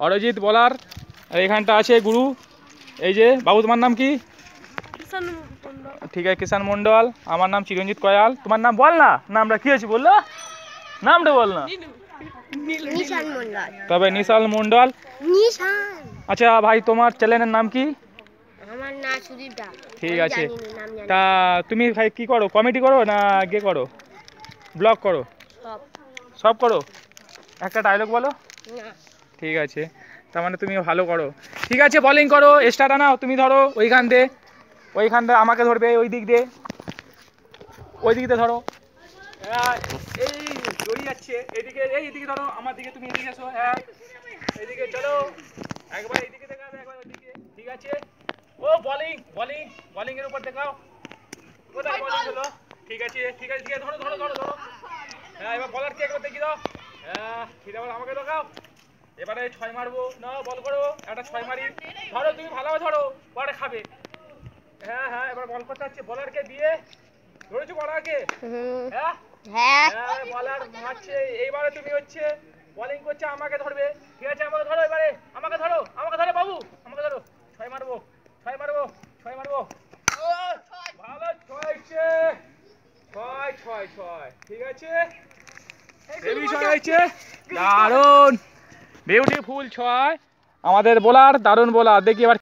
অরিজিৎ বলার। আর এখানটা আছে গুরু। এই যে বাবু, তোমার নাম কি? ঠিক আছে, কিষান মন্ডল। আমার নাম চিরঞ্জিত কয়াল। তোমার নাম বল না, নামটা কি আছে বললো, নামটা বল না। তবে নিশাল মন্ডল। আচ্ছা ভাই, তোমার চ্যানেলের নাম কি? আমার নাম সুদীপ দা। ঠিক আছে। তা তুমি ভাই কি করো, কমেডি করো না গে করো, ব্লগ করো? সব করো। একটা ডায়লগ বলো। ঠিক আছে, তার মানে তুমি ভালো করো। ঠিক আছে, বোলিং করো, স্টার্ট আনাও। তুমি ধরো ওইখানটা আমাকে ধরবে, ওই দিক দিয়ে, ওই দিক দিয়ে ধরো। এই দড়ি যাচ্ছে এদিকে, এইদিকে ধরো আমার দিকে, তুমি এদিকে এসো। হ্যাঁ, এদিকে চলো, একবার এইদিকে দেখাবে, একবার ওইদিকে। ঠিক আছে। ও বোলিং বোলিং বোলিং এর উপর দেখাও, কোথায় বোলিং হলো। ঠিক আছে ঠিক আছে ঠিক আছে, ধরো ধরো ধরো ধরো। হ্যাঁ, এবার বলার কে একবার দেখি দাও। হ্যাঁ, ঠিক আছে, আমাকে দেখাও। এবারে 6 মারবো না, বল করো একটা 6 মারি। ধরো, তুমি ভালোভাবে ধরো, পরে খাবে। হ্যাঁ হ্যাঁ, এবার বল করতে হচ্ছে, বলারকে দিয়ে ধরেছো বলারকে। হ্যাঁ হ্যাঁ, বলার মারছে। এইবারে তুমি হচ্ছে বোলিং করছে, আমাকে ধরবে। ঠিক আছে, আমাকে ধরো, এবারে আমাকে ধরো, আমাকে ধরো বাবু, আমাকে ধরো। 6 মারবো 6 মারবো 6 মারবো। ভালো 6 হচ্ছে, 6 6 6। ঠিক আছে, এই বিষয় হয়েছে দারুণ, বিউটিফুল 6 আমাদের বোলার, দারুণ বোলার। দেখি এবার